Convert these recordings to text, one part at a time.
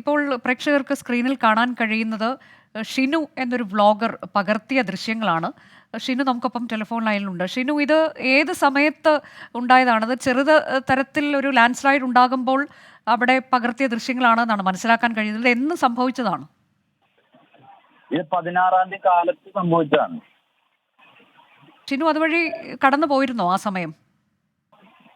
ഇപ്പോൾ പ്രേക്ഷകർക്ക് സ്ക്രീനിൽ കാണാൻ കഴിയുന്നത് ഷിനു എന്നൊരു വ്ളോഗർ പകർത്തിയ ദൃശ്യങ്ങളാണ്. ഷിനു നമുക്കൊപ്പം ടെലിഫോൺ ലൈനിലുണ്ട്. ഷിനു, ഇത് ഏത് സമയത്ത് ഉണ്ടായതാണ്? അത് തരത്തിൽ ഒരു ലാൻഡ് സ്ലൈഡ് ഉണ്ടാകുമ്പോൾ അവിടെ പകർത്തിയ ദൃശ്യങ്ങളാണെന്നാണ് മനസ്സിലാക്കാൻ കഴിയുന്നത്. ഇത് എന്ന് സംഭവിച്ചതാണ്? ഇത് 16-ാം തീയതി കാലത്ത് സംഭവിച്ചതാണ്. ഷിനു അതുവഴി കടന്നു പോയിരുന്നോ ആ സമയം?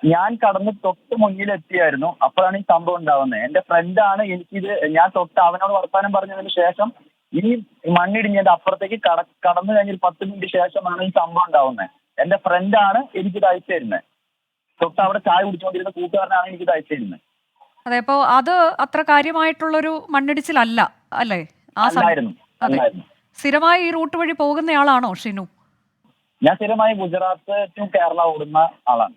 ഞാൻ കടന്ന് തൊട്ട് മുന്നിലെത്തിയായിരുന്നു. അപ്പോഴാണ് ഈ സംഭവം ഉണ്ടാവുന്നത്. എന്റെ ഫ്രണ്ടാണ് എനിക്കിത്, ഞാൻ തൊട്ട് അവനോട് വർത്താനം പറഞ്ഞതിന് ശേഷം ഈ മണ്ണിടിഞ്ഞതിന്റെ അപ്പുറത്തേക്ക് കടന്നു കഴിഞ്ഞൊരു 10 മിനിറ്റ് ശേഷമാണ് ഈ സംഭവം ഉണ്ടാവുന്നത്. എന്റെ ഫ്രണ്ടാണ് എനിക്കിത് അയച്ചു തരുന്നത്. തൊട്ട് അവിടെ ചായ കുടിച്ചുകൊണ്ടിരുന്ന കൂട്ടുകാരനാണ് എനിക്കിത് അയച്ചു തരുന്നത്. അതെ, അപ്പോൾ അത് അത്ര കാര്യമായിട്ടുള്ളൊരു മണ്ണിടിച്ചിലല്ല അല്ലേ? ആ അല്ലായിരുന്നു. അതെ. സ്ഥിരമായി ഈ റൂട്ട് വഴി പോകുന്നയാളാണോ ഷിനു? ഞാൻ സ്ഥിരമായി ഗുജറാത്ത് ടു കേരള ഓടുന്ന ആളാണ്.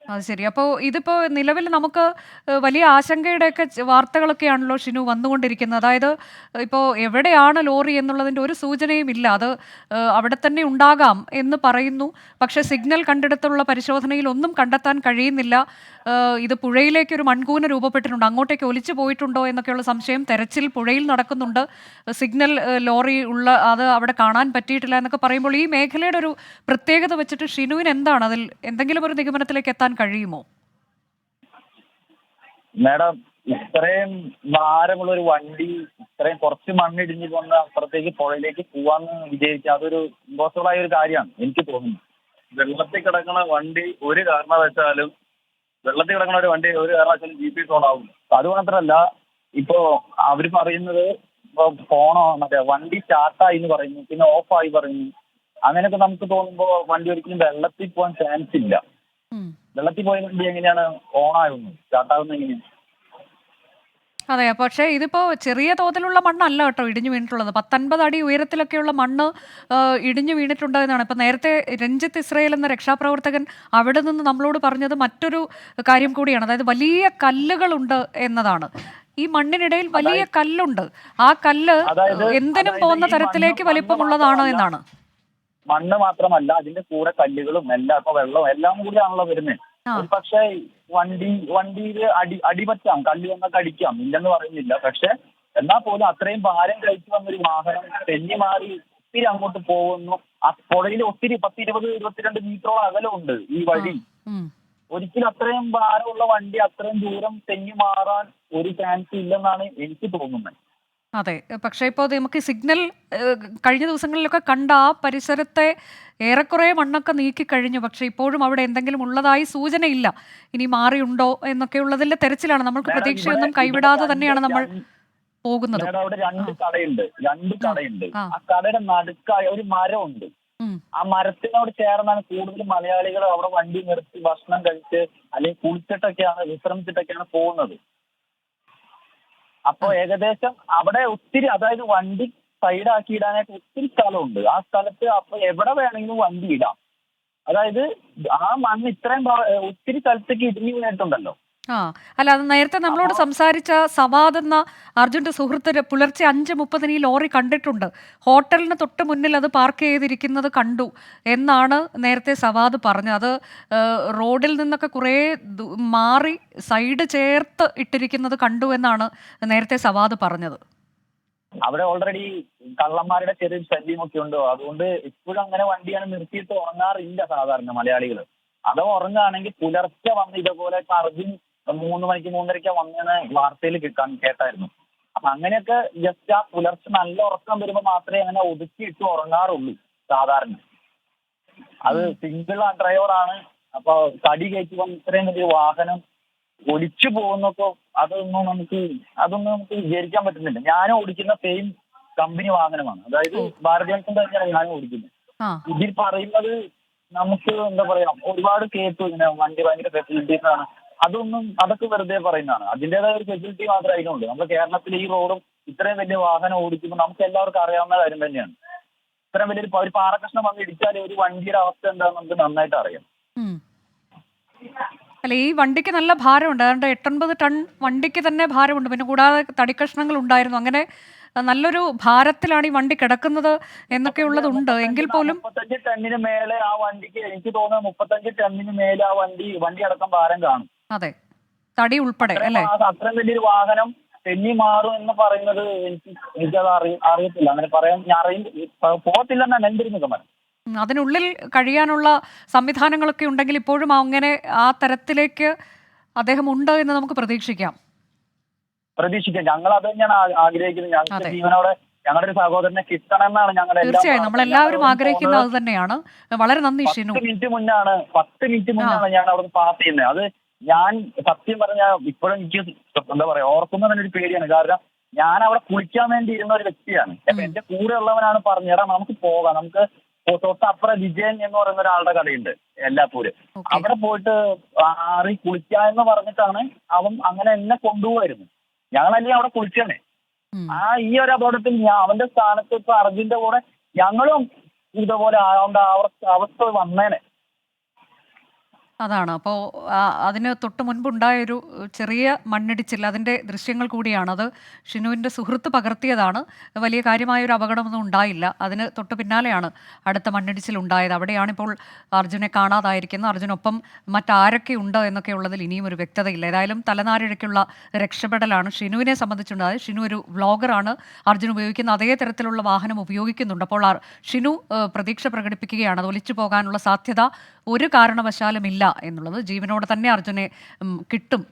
അത് ശരി. അപ്പോൾ ഇതിപ്പോൾ നിലവിൽ നമുക്ക് വലിയ ആശങ്കയുടെയൊക്കെ വാർത്തകളൊക്കെയാണല്ലോ ഷിനു വന്നുകൊണ്ടിരിക്കുന്നത്. അതായത് ഇപ്പോൾ എവിടെയാണ് ലോറി എന്നുള്ളതിൻ്റെ ഒരു സൂചനയും ഇല്ല. അത് അവിടെ തന്നെ ഉണ്ടാകാം എന്ന് പറയുന്നു. പക്ഷേ സിഗ്നൽ കണ്ടെടുത്തുള്ള പരിശോധനയിൽ ഒന്നും കണ്ടെത്താൻ കഴിയുന്നില്ല. ഇത് പുഴയിലേക്കൊരു മൺകൂന രൂപപ്പെട്ടിട്ടുണ്ട്. അങ്ങോട്ടേക്ക് ഒലിച്ചു പോയിട്ടുണ്ടോ എന്നൊക്കെയുള്ള സംശയം. തെരച്ചിൽ പുഴയിൽ നടക്കുന്നുണ്ട്. സിഗ്നൽ ലോറി അത് അവിടെ കാണാൻ പറ്റിയിട്ടില്ല എന്നൊക്കെ പറയുമ്പോൾ ഈ മേഖലയുടെ ഒരു പ്രത്യേകത വെച്ചിട്ട് ഷിനുവിന് എന്താണ് അതിൽ എന്തെങ്കിലും ഒരു നിഗമനത്തിലേക്ക് എത്താൻ കഴിയുമോ? മാഡം, ഇത്രയും ഭാരമുള്ള ഒരു വണ്ടി ഇത്രയും കുറച്ച് മണ്ണിടിഞ്ഞ് കൊണ്ട് അപ്പുറത്തേക്ക് പുഴയിലേക്ക് പോവാന്ന് വിചാരിച്ചാൽ അതൊരു ഇമ്പോസിബിൾ ആയ ഒരു കാര്യമാണ് എനിക്ക് തോന്നുന്നു. വെള്ളത്തിൽ കിടക്കുന്ന വണ്ടി ഒരു കാരണവശാലും GPS ഓൺ ആവും. അത് മാത്രമല്ല, ഇപ്പോ അവര് പറയുന്നത് ഇപ്പൊ ഫോണോ മറ്റേ വണ്ടി സ്റ്റാർട്ടായി എന്ന് പറയുന്നു, പിന്നെ ഓഫായി പറയുന്നു. അങ്ങനെയൊക്കെ നമുക്ക് തോന്നുമ്പോൾ വണ്ടി ഒരിക്കലും വെള്ളത്തിൽ പോകാൻ ചാൻസ് ഇല്ല. ഉം. വെള്ളത്തിൽ പോയ വണ്ടി എങ്ങനെയാണ് ഓൺ ആകുന്നത്, സ്റ്റാർട്ടാകുന്നത് എങ്ങനെയാണ്? അതെ, പക്ഷേ ഇതിപ്പോ ചെറിയ തോതിലുള്ള മണ്ണല്ല കേട്ടോ ഇടിഞ്ഞു വീണിട്ടുള്ളത്. 19 അടി ഉയരത്തിലൊക്കെയുള്ള മണ്ണ് ഇടിഞ്ഞു വീണിട്ടുണ്ട് എന്നാണ്. ഇപ്പൊ നേരത്തെ രഞ്ജിത്ത് ഇസ്രയേൽ എന്ന രക്ഷാപ്രവർത്തകൻ അവിടെ നിന്ന് നമ്മളോട് പറഞ്ഞത് മറ്റൊരു കാര്യം കൂടിയാണ്. അതായത് വലിയ കല്ലുകളുണ്ട് എന്നതാണ്. ഈ മണ്ണിനിടയിൽ വലിയ കല്ലുണ്ട്. ആ കല്ല് എന്തിനും പോകുന്ന തരത്തിലേക്ക് വലിപ്പമുള്ളതാണ് എന്നാണ്. മണ്ണ് മാത്രമല്ല, അതിന്റെ കൂടെ കല്ലുകളും എല്ലാം, ഇപ്പൊ വെള്ളവും എല്ലാം കൂടിയാണല്ലോ വരുന്നത്. ഒരു പക്ഷേ വണ്ടിയിൽ അടിപറ്റാം, കല്ല് വന്നൊക്കെ അടിക്കാം, ഇല്ലെന്ന് പറയുന്നില്ല. പക്ഷെ എന്നാൽ പോലും അത്രയും ഭാരം കഴിച്ചു വന്നൊരു വാഹനം തെന്നി മാറി ഒത്തിരി അങ്ങോട്ട് പോകുന്നു. ആ പുഴയിൽ ഒത്തിരി 10, 20, 22 മീറ്ററോളം അകലമുണ്ട് ഈ വഴി. ഒരിക്കലും അത്രയും ഭാരമുള്ള വണ്ടി അത്രയും ദൂരം തെന്നി മാറാൻ ഒരു ചാൻസ് ഇല്ലെന്നാണ് എനിക്ക് തോന്നുന്നത്. അതെ, പക്ഷേ ഇപ്പോൾ നമുക്ക് സിഗ്നൽ കഴിഞ്ഞ ദിവസങ്ങളിലൊക്കെ കണ്ട ആ പരിസരത്തെ ഏറെക്കുറെ മണ്ണൊക്കെ നീക്കി കഴിഞ്ഞു. പക്ഷേ ഇപ്പോഴും അവിടെ എന്തെങ്കിലും ഉള്ളതായി സൂചനയില്ല. ഇനി മാറിയുണ്ടോ എന്നൊക്കെ ഉള്ളതിന്റെ തെരച്ചിലാണ്. നമുക്ക് പ്രതീക്ഷയൊന്നും കൈവിടാതെ തന്നെയാണ് നമ്മൾ പോകുന്നത്. അവിടെ രണ്ട് കടയുണ്ട്. ആ കടയുടെ നടുക്കായ ഒരു മരമുണ്ട്. ആ മരത്തിനോട് ചേർന്നാണ് കൂടുതൽ മലയാളികൾ അവിടെ വണ്ടി നിർത്തി ഭക്ഷണം കഴിച്ച് അല്ലെങ്കിൽ കുളിച്ചിട്ടൊക്കെയാണ്, വിശ്രമിച്ചിട്ടൊക്കെയാണ് പോകുന്നത്. അപ്പൊ ഏകദേശം അവിടെ ഒത്തിരി, അതായത് വണ്ടി സൈഡാക്കി ഇടാനായിട്ട് ഒത്തിരി സ്ഥലമുണ്ട്. ആ സ്ഥലത്ത് അപ്പൊ എവിടെ വേണമെങ്കിലും വണ്ടി ഇടാം. അതായത് ആ മണ്ണ് ഇത്രയും ഒത്തിരി സ്ഥലത്തേക്ക് ഇടിഞ്ഞു വീണിട്ടുണ്ടല്ലോ. അല്ല, അത് നേരത്തെ നമ്മളോട് സംസാരിച്ച സവാദ് എന്ന അർജുന്റെ സുഹൃത്ത് പുലർച്ചെ 5:30 ഈ ലോറി കണ്ടിട്ടുണ്ട്. ഹോട്ടലിന് തൊട്ട് മുന്നിൽ അത് പാർക്ക് ചെയ്തിരിക്കുന്നത് കണ്ടു എന്നാണ് നേരത്തെ സവാദ് പറഞ്ഞത്. അത് റോഡിൽ നിന്നൊക്കെ കുറേ മാറി സൈഡ് ചേർത്ത് ഇട്ടിരിക്കുന്നത് കണ്ടു എന്നാണ് നേരത്തെ സവാദ് പറഞ്ഞത്. അവിടെ ഓൾറെഡി കള്ളന്മാരുടെ ചെറിയ ശല്യമൊക്കെ ഉണ്ടോ, അതുകൊണ്ട് ഇപ്പോഴും അങ്ങനെ വണ്ടിയാണ് നിർത്തിയിട്ട് ഉറങ്ങാറില്ല സാധാരണ മലയാളികൾ. അത് ഉറങ്ങുകയാണെങ്കിൽ പുലർച്ചെ വന്ന് ഇതേപോലെ അർജുൻ 3 മണിക്ക് 3:30 വന്നെന്ന് വാർത്തയിൽ കേട്ടായിരുന്നു. അപ്പൊ അങ്ങനെയൊക്കെ ജസ്റ്റ് ആ പുലർച്ചെ നല്ല ഉറക്കം വരുമ്പോൾ മാത്രമേ അങ്ങനെ ഒതുക്കിയിട്ട് ഉറങ്ങാറുള്ളൂ സാധാരണ. അത് സിംഗിൾ ഡ്രൈവറാണ്. അപ്പൊ തടി കയറ്റി വന്ന് ഇത്രയും വലിയ വാഹനം ഒലിച്ചു പോകുന്നപ്പോ അതൊന്നും നമുക്ക് വിചാരിക്കാൻ പറ്റുന്നില്ല. ഞാനും ഓടിക്കുന്ന സെയിം കമ്പനി വാഹനമാണ്, അതായത് ഭാരത് ബെൻസിന്റെ തന്നെയാണ് ഞാനും ഓടിക്കുന്നത്. ഇതിൽ പറയുന്നത് നമുക്ക് എന്താ പറയാ, ഒരുപാട് കേട്ടു ഇങ്ങനെ വണ്ടി ഭയങ്കര ഫെസിലിറ്റീസ് ആണ്. അതൊക്കെ വെറുതെ പറയുന്നതാണ്. അതിന്റേതായ ഒരു ഫെസിലിറ്റി മാത്രമേ അതിനുള്ളൂ. നമ്മുടെ കേരളത്തിലെ ഈ റോഡും ഇത്രയും വലിയ വാഹനം ഓടിക്കുമ്പോൾ നമുക്ക് എല്ലാവർക്കും അറിയാവുന്ന കാര്യം തന്നെയാണ്. ഇത്രയും വലിയൊരു ഒരു പാറക്കഷ്ണം വന്ന് ഇടിച്ചാൽ ഒരു വണ്ടിയുടെ അവസ്ഥ എന്താണെന്ന് നമുക്ക് നന്നായിട്ട് അറിയാം. അല്ല, ഈ വണ്ടിക്ക് നല്ല ഭാരമുണ്ട്. അതുകൊണ്ട് 8-9 ടൺ വണ്ടിക്ക് തന്നെ ഭാരമുണ്ട്. പിന്നെ കൂടാതെ തടിക്കഷ്ണങ്ങൾ ഉണ്ടായിരുന്നു. അങ്ങനെ നല്ലൊരു ഭാരത്തിലാണ് ഈ വണ്ടി കിടക്കുന്നത് എന്നൊക്കെ ഉള്ളതുണ്ട്. എങ്കിൽ പോലും 35 ടണ്ണിന് മേലെ ആ വണ്ടിക്ക്, എനിക്ക് തോന്നുന്നത് 35 ടണ്ണിന് മേലെ ആ വണ്ടി അടക്കം ഭാരം കാണും. അതെ, തടി ഉൾപ്പെടെ അല്ലേ? അത്രയും വലിയൊരു വാഹനം തെന്നി മാറും എന്ന് പറയുന്നത് എനിക്കത് അറിയത്തില്ല. അങ്ങനെ പറയാൻ ഞാൻ പോകത്തില്ലെന്നാണ് എൻ്റെ ഒരു നിഗമനം. അതിനുള്ളിൽ കഴിയാനുള്ള സംവിധാനങ്ങളൊക്കെ ഉണ്ടെങ്കിൽ ഇപ്പോഴും അങ്ങനെ ആ തരത്തിലേക്ക് അദ്ദേഹം ഉണ്ട് എന്ന് നമുക്ക് പ്രതീക്ഷിക്കാം. ഞങ്ങൾ അത് തന്നെയാണ് ആഗ്രഹിക്കുന്നത്. ഞങ്ങൾക്ക് അതെ, ജീവനോടെ ഞങ്ങളുടെ ഒരു സഹോദരനെ കിട്ടണം എന്നാണ് ഞങ്ങളുടെ എല്ലാ തീർച്ചയായും നമ്മളെല്ലാവരും ഞങ്ങൾ ആഗ്രഹിക്കുന്നത് പോകുന്നത്. അത് തന്നെയാണ്. വളരെ നന്ദി ഷിനു. 10 മിനിറ്റ് മുന്നാണ് ഞാൻ അവിടെ പാസ് ചെയ്യുന്നത്. അത് ഞാൻ സത്യം പറഞ്ഞാൽ ഇപ്പോഴും എനിക്ക് എന്താ പറയാ ഓർക്കുമ്പോൾ തന്നെ ഒരു പേടിയാണ്. കാരണം ഞാൻ അവിടെ കുളിക്കാൻ വേണ്ടി ഇരുന്ന ഒരു വ്യക്തിയാണ്. അപ്പൊ എന്റെ കൂടെ ഉള്ളവനാണ് പറഞ്ഞേടാ നമുക്ക് പോകാം, നമുക്ക് തൊട്ടപ്പുറം വിജയൻ എന്ന് പറയുന്ന ഒരാളുടെ കടയുണ്ട് എല്ലാപ്പൂര്, ഓക്കെ. അവിടെ പോയിട്ട് ആറി കുളിക്കാന്ന് പറഞ്ഞിട്ടാണ് അവൻ അങ്ങനെ എന്നെ കൊണ്ടുപോയിരുന്നു. ഞങ്ങളല്ലേ അവിടെ കുളിച്ചേനെ. ഈ ഒരു അപകടത്തിൽ അവന്റെ സ്ഥാനത്ത് ഇപ്പൊ അർജുന്റെ കൂടെ ഞങ്ങളും ഇതുപോലെ ആവേണ്ട അവസ്ഥ വന്നേനെ. അതാണ്. അപ്പോൾ അതിന് തൊട്ട് മുൻപുണ്ടായൊരു ചെറിയ മണ്ണിടിച്ചിൽ, അതിൻ്റെ ദൃശ്യങ്ങൾ കൂടിയാണ്. അത് ഷിനുവിൻ്റെ സുഹൃത്ത് പകർത്തിയതാണ്. വലിയ കാര്യമായൊരു അപകടമൊന്നും ഉണ്ടായില്ല. അതിന് തൊട്ട് പിന്നാലെയാണ് അടുത്ത മണ്ണിടിച്ചിൽ ഉണ്ടായത്. അവിടെയാണിപ്പോൾ അർജുനെ കാണാതായിരിക്കുന്നത്. അർജുനൊപ്പം മറ്റാരൊക്കെ ഉണ്ട് എന്നൊക്കെ ഉള്ളതിൽ ഇനിയും ഒരു വ്യക്തതയില്ല. ഏതായാലും തലനാരിഴയ്ക്കുള്ള രക്ഷപ്പെടലാണ് ഷിനുവിനെ സംബന്ധിച്ചുണ്ടായത്. ഷിനു ഒരു വ്ളോഗറാണ്. അർജുൻ ഉപയോഗിക്കുന്ന അതേ തരത്തിലുള്ള വാഹനം ഉപയോഗിക്കുന്നുണ്ട്. അപ്പോൾ ഷിനു പ്രതീക്ഷ പ്രകടിപ്പിക്കുകയാണ് അത് ഒലിച്ചു പോകാനുള്ള സാധ്യത ഒരു കാരണവശാലും ഇല്ല എന്നുള്ളത്. ജീവനോടെ തന്നെ അർജുനെ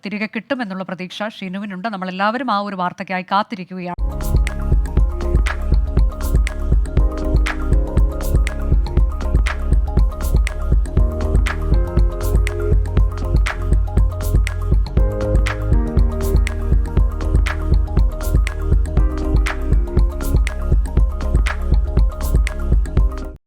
തിരികെ കിട്ടും എന്നുള്ള പ്രതീക്ഷ ഷിനുവിനുണ്ട്. നമ്മളെല്ലാവരും ആ ഒരു വാർത്തയ്ക്കായി കാത്തിരിക്കുകയാണ്.